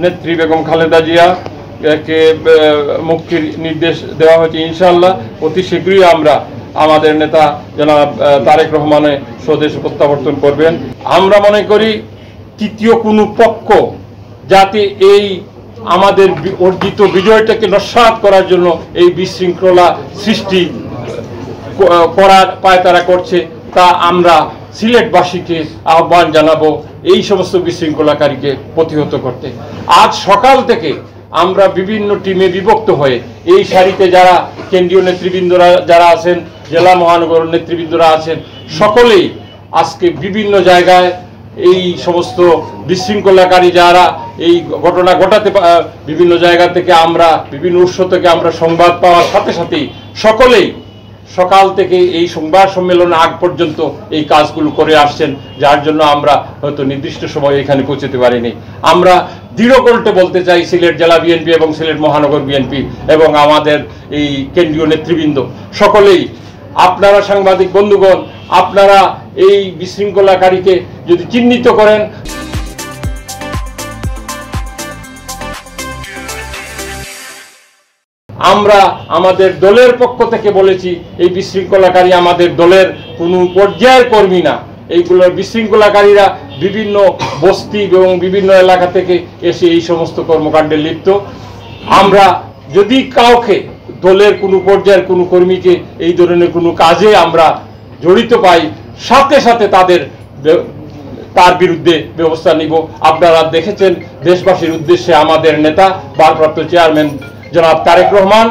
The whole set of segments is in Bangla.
নেত্রী বেগম খালেদা জিয়া কে মুক্তির নির্দেশ দেওয়া হয়েছে। ইনশাআল্লাহ অতি শীঘ্রই আমরা আমাদের নেতা জনাব তারেক রহমানের স্বদেশ প্রত্যাবর্তন করবেন। আমরা মনে করি তৃতীয় কোনো পক্ষ যাতে এই আমাদের অর্জিত বিজয়টাকে নস্যাৎ করার জন্য এই বিশৃঙ্খলা সৃষ্টি করার পায়তারা করছে, তা আমরা সিলেটবাসীকে আহ্বান জানাবো এই সমস্ত বিশৃঙ্খলাকারীকে প্রতিহত করতে। আজ সকাল থেকে আমরা বিভিন্ন টিমে বিভক্ত হয়ে এই সারিতে যারা কেন্দ্রীয় নেতৃবৃন্দরা যারা আছেন, জেলা মহানগর নেতৃবৃন্দরা আছেন, সকলেই আজকে বিভিন্ন জায়গায় এই সমস্ত বিশৃঙ্খলাকারী যারা এই ঘটনা ঘটাতে বিভিন্ন জায়গা থেকে আমরা বিভিন্ন উৎস থেকে আমরা সংবাদ পাওয়ার সাথে সাথেই সকলেই সকাল থেকে এই সংবাদ সম্মেলন আগ পর্যন্ত এই কাজগুলো করে আসছেন, যার জন্য আমরা হয়তো নির্দিষ্ট সময় এখানে পৌঁছতে পারিনি। আমরা দৃঢ় কণ্ঠে বলতে চাই সিলেট জেলা বিএনপি এবং সিলেট মহানগর বিএনপি এবং আমাদের এই কেন্দ্রীয় নেতৃবৃন্দ সকলেই, আপনারা সাংবাদিক বন্ধুগণ, আপনারা এই বিশৃঙ্খলাকারীকে যদি চিহ্নিত করেন, আমরা আমাদের দলের পক্ষ থেকে বলেছি এই বিশৃঙ্খলাকারী আমাদের দলের কোনো পর্যায়ের কর্মী না। এইগুলো বিশৃঙ্খলাকারীরা বিভিন্ন বস্তি এবং বিভিন্ন এলাকা থেকে এসে এই সমস্ত কর্মকাণ্ডে লিপ্ত। আমরা যদি কাউকে দলের কোনো পর্যায়ের কোনো কর্মীকে এই ধরনের কোনো কাজে আমরা জড়িত পাই, সাথে সাথে তার বিরুদ্ধে ব্যবস্থা নিব। আপনারা দেখেছেন দেশবাসীর উদ্দেশ্যে আমাদের নেতা ভারপ্রাপ্ত চেয়ারম্যান জনাব তারেক রহমান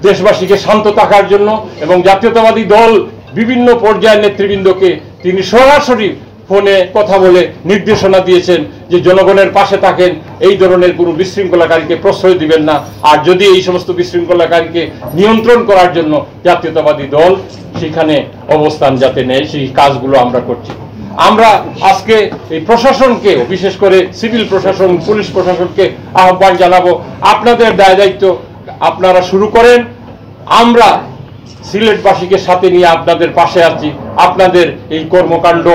দেশবাসীকে শান্ত থাকার জন্য এবং জাতীয়তাবাদী দল বিভিন্ন পর্যায়ের নেতৃবৃন্দকে তিনি সরাসরি ফোনে কথা বলে নির্দেশনা দিয়েছেন যে জনগণের পাশে থাকেন, এই ধরনের কোনো বিশৃঙ্খলাকারীকে প্রশ্রয় দিবেন না, আর যদি এই সমস্ত বিশৃঙ্খলাকারীকে নিয়ন্ত্রণ করার জন্য জাতীয়তাবাদী দল সেখানে অবস্থান যাতে নেয় সেই কাজগুলো আমরা করছি। আমরা আজকে এই প্রশাসনকে, বিশেষ করে সিভিল প্রশাসন, পুলিশ প্রশাসনকে আহ্বান জানাবো, আপনাদের দায় দায়িত্ব আপনারা শুরু করেন। আমরা সিলেটবাসীকে সাথে নিয়ে আপনাদের পাশে আছি। আপনাদের এই কর্মকাণ্ড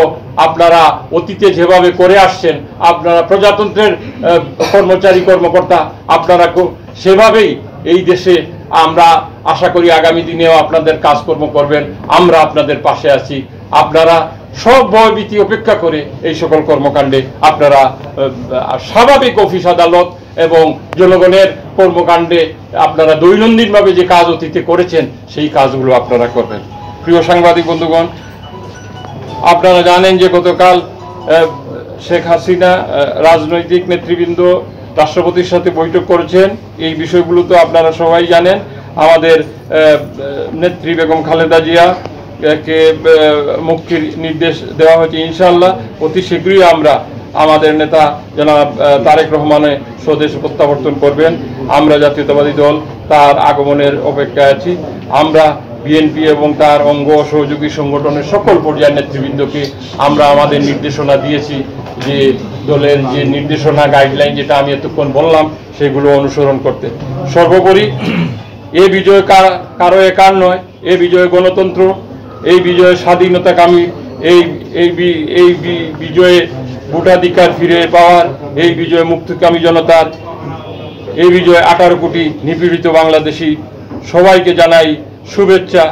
আপনারা অতীতে যেভাবে করে আসছেন, আপনারা প্রজাতন্ত্রের কর্মচারী কর্মকর্তা, আপনারা সেভাবেই এই দেশে আমরা আশা করি আগামী দিনেও আপনাদের কাজকর্ম করবেন। আমরা আপনাদের পাশে আছি। আপনারা সব ভয়ভীতি উপেক্ষা করে এই সকল কর্মকাণ্ডে আপনারা স্বাভাবিক অফিস আদালত এবং জনগণের কর্মকাণ্ডে আপনারা দৈনন্দিনভাবে যে কাজ অতীতে করেছেন সেই কাজগুলো আপনারা করবেন। প্রিয় সাংবাদিক বন্ধুগণ, আপনারা জানেন যে গতকাল শেখ হাসিনা রাজনৈতিক নেতৃবৃন্দ রাষ্ট্রপতির সাথে বৈঠক করেছেন। এই বিষয়গুলো তো আপনারা সবাই জানেন। আমাদের নেত্রী বেগম খালেদা জিয়া কে মুক্তির নির্দেশ দেওয়া হয়েছে। ইনশাআল্লাহ অতি শীঘ্রই আমরা আমাদের নেতা জনাব তারেক রহমানের স্বদেশ প্রত্যাবর্তন করবেন। আমরা জাতীয়তাবাদী দল তার আগমনের অপেক্ষায় আছি। আমরা বিএনপি এবং তার অঙ্গ সহযোগী সংগঠনের সকল পর্যায়ের নেতৃবৃন্দকে আমরা আমাদের নির্দেশনা দিয়েছি যে দলের যে নির্দেশনা গাইডলাইন যেটা আমি এতক্ষণ বললাম সেগুলো অনুসরণ করতে। সর্বোপরি এ বিজয় কারো একার নয়, এ বিজয় গণতন্ত্র, এই বিজয় স্বাধীনতাকামী, এই বিজয়ে ভোটাধিকার ফিরে পাওয়ার, এই বিজয় মুক্তিকামী জনতার, এই বিজয় 18 কোটি নিপীড়িত বাংলাদেশি সবাইকে জানাই শুভেচ্ছা।